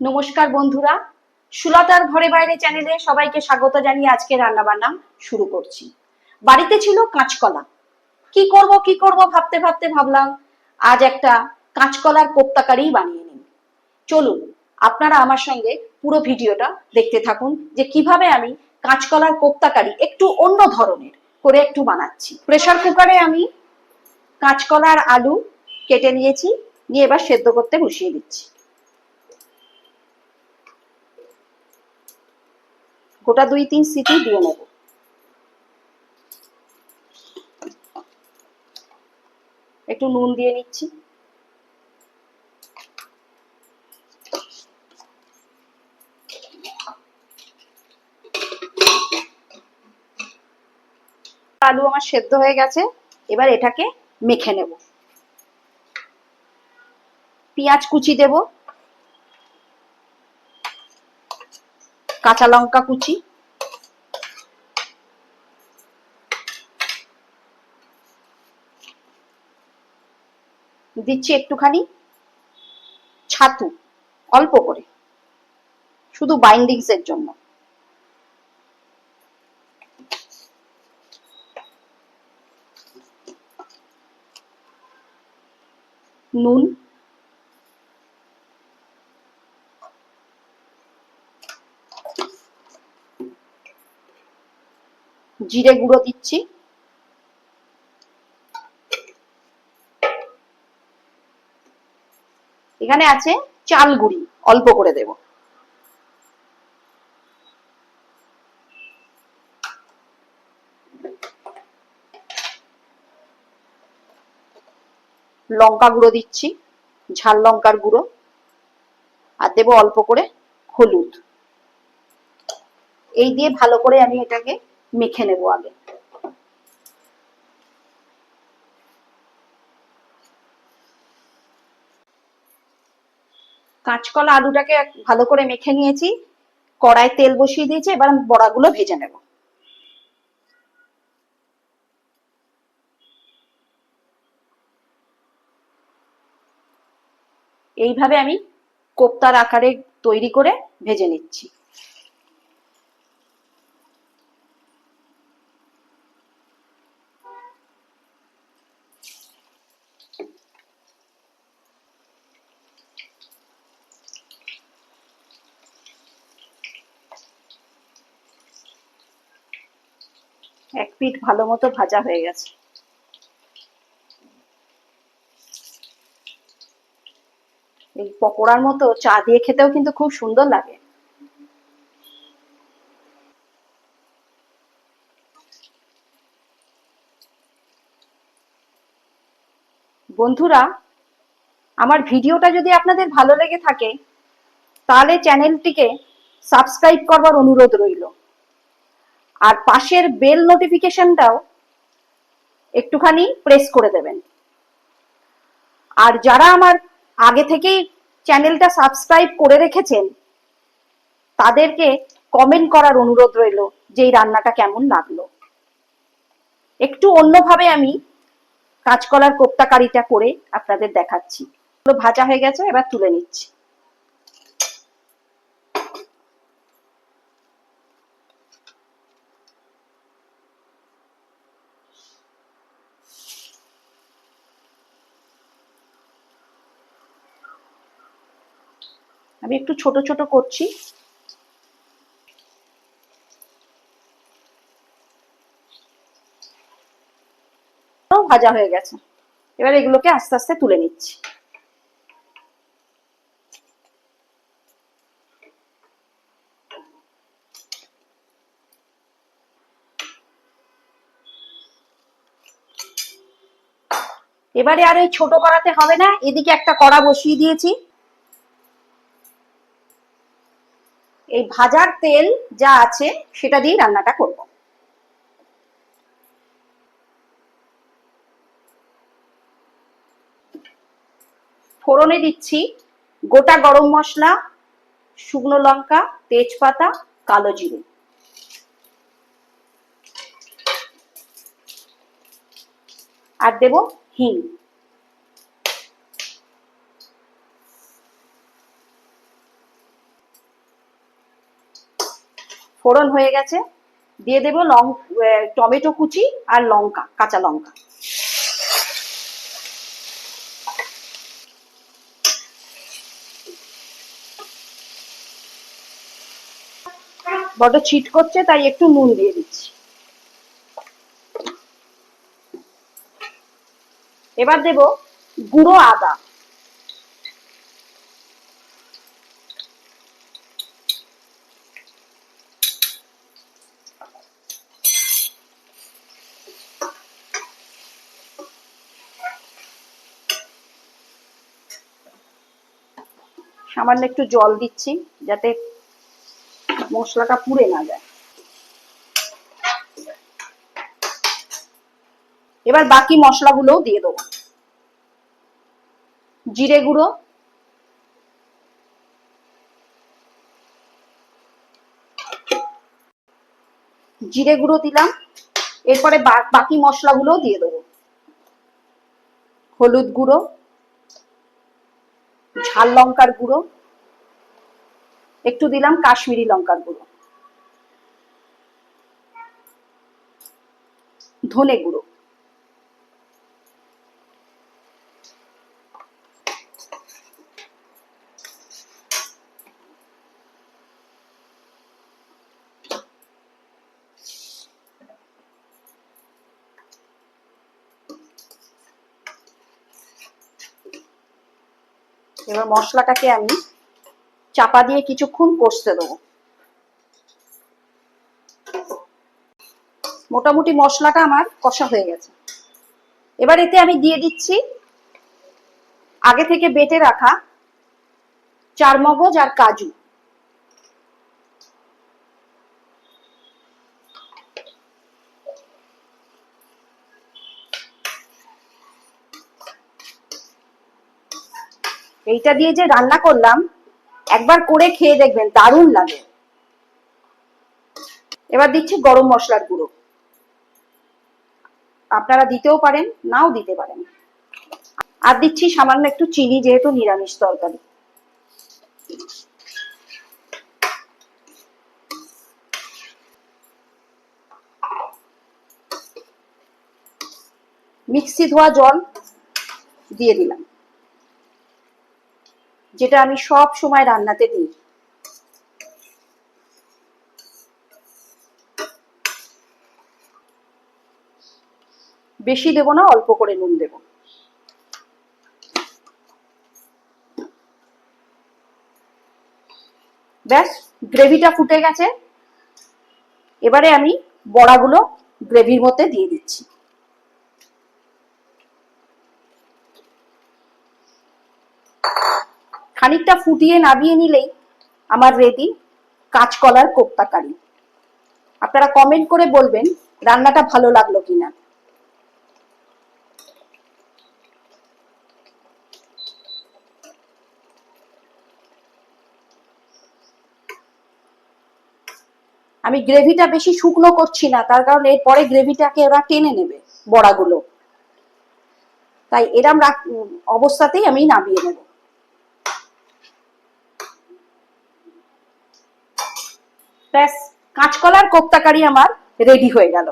নমস্কার বন্ধুরা, সুলতার ঘরে বাইরে চ্যানেলে সবাইকে স্বাগত জানিয়ে আজকে রান্না বান্না শুরু করছি। বাড়িতে ছিল কাঁচকলা। কি করব ভাবতে ভাবতে ভাবলাম আজ একটা কাঁচকলার কোপ্তা কারি বানিয়ে নিই। চলুন আপনারা আমার সঙ্গে পুরো ভিডিওটা দেখতে থাকুন যে কিভাবে আমি কাঁচকলার কোপ্তা কারি একটু অন্য ধরনের করে একটু বানাচ্ছি। প্রেসার কুকারে আমি কাঁচকলার আলু কেটে নিয়েছি, নিয়ে এবার সেদ্ধ করতে বসিয়ে দিচ্ছি। গোটা 2-3 সিটি দিয়ে নেব। একটু নুন দিয়ে নিচ্ছি। আলু আমার সেদ্ধ হয়ে গেছে, এবার এটাকে মেখে নেব। পেঁয়াজ কুচি দেব, কাঁচা লঙ্কা কুচি, দিচ্ছি একটুখানি ছাতু অল্প করে, শুধু বাইন্ডিংস এর জন্য। নুন, জিরে গুঁড়ো দিচ্ছি, এখানে আছে চাল গুঁড়ি অল্প করে দেব। লঙ্কা গুঁড়ো দিচ্ছি, ঝাল লঙ্কার গুঁড়ো, আর দেবো অল্প করে হলুদ। এই দিয়ে ভালো করে আমি এটাকে মেখে নেব আগে। কাঁচকলা আলুটাকে ভালো করে মেখে নিয়েছি, কড়াই তেল বসিয়ে দিয়েছি, এবার বড়াগুলো ভেজে নেব। এইভাবে আমি কোপ্তার আকারে তৈরি করে ভেজে নিচ্ছি। এক পিঠ ভালো মতো ভাজা হয়ে গেছে। এই পকোড়ার মতো চা দিয়ে খেতেও কিন্তু খুব সুন্দর লাগে। বন্ধুরা, আমার ভিডিওটা যদি আপনাদের ভালো লেগে থাকে তাহলে চ্যানেলটিকে সাবস্ক্রাইব করবার অনুরোধ রইল, আর পাশের বেল নোটিফিকেশনটাও একটুখানি প্রেস করে দেবেন। আর যারা আমার আগে থেকেই চ্যানেলটা সাবস্ক্রাইব করে রেখেছেন তাদেরকে কমেন্ট করার অনুরোধ রইল যে এই রান্নাটা কেমন লাগলো। একটু অন্যভাবে আমি কাঁচকলার কোপ্তা কারিটা করে আপনাদের দেখাচ্ছি। ভাজা হয়ে গেছে, এবার তুলে নিচ্ছি। আমি একটু ছোট ছোট করছি। ভাজা হয়ে গেছে, এবার এগুলোকে আস্তে আস্তে তুলে নিচ্ছি। এবারে আর এই ছোট কড়াতে হবে না, এদিকে একটা কড়া বসিয়ে দিয়েছি। এই ভাজার তেল যা আছে সেটা দিয়ে রান্নাটা করব। ফোড়নে দিচ্ছি গোটা গরম মশলা, শুকনো লঙ্কা, তেজপাতা, কালো জিরে। আর দেব হিং। ফোড়ন হয়ে গেছে, দিয়ে দেব টমেটো কুচি আর লঙ্কা, কাঁচা লঙ্কা। বড্ড ছিট করছে, তাই একটু নুন দিয়ে দিচ্ছি। এবার দেব গুঁড়ো আদা, সামান্য একটু জল দিচ্ছি যাতে মশলাটা পুড়ে না যায়। এবার বাকি মশলাগুলোও দিয়ে দেবো। জিরে গুঁড়ো, জিরে গুঁড়ো দিলাম। এরপরে বাকি মশলাগুলোও দিয়ে দেবো। হলুদ গুঁড়ো, ঝাল লঙ্কার গুঁড়ো, একটু দিলাম কাশ্মীরি লঙ্কার গুঁড়ো, ধনে গুঁড়ো। এবার মশলাটাকে আমি চাপা দিয়ে কিছুক্ষণ কষতে দেবো। মোটামুটি মশলাটা আমার কষা হয়ে গেছে। এবার এতে আমি দিয়ে দিচ্ছি আগে থেকে বেটে রাখা চারমগজ আর কাজু। এইটা দিয়ে যে রান্না করলাম, একবার করে খেয়ে দেখবেন, দারুণ লাগে। এবার দিচ্ছি গরম মশলার গুঁড়ো, আপনারা দিতেও পারেন, নাও দিতে পারেন। আর দিচ্ছি সামান্য একটু চিনি, যেহেতু নিরামিষ তরকারি। মিক্সি ধোয়া জল দিয়ে দিলাম, যেটা আমি সব সময় রান্নাতে দিই। বেশি দেব না, অল্প করে নুন দেব। ব্যাস, গ্রেভিটা ফুটে গেছে। এবারে আমি বড়াগুলো গ্রেভির মধ্যে দিয়ে দিচ্ছি। খানিকটা ফুটিয়ে নামিয়ে নিলেই আমার রেডি কাঁচকলার কোপ্তা কারি। আপনারা কমেন্ট করে বলবেন রান্নাটা ভালো লাগলো কিনা। আমি গ্রেভিটা বেশি শুকনো করছি না, তার কারণ এরপরে গ্রেভিটাকে এরা টেনে নেবে বড়াগুলো, তাই এরম অবস্থাতেই আমি নামিয়ে নেব। ব্যাস, কাঁচকলার কোপ্তা কারি আমার রেডি হয়ে গেল।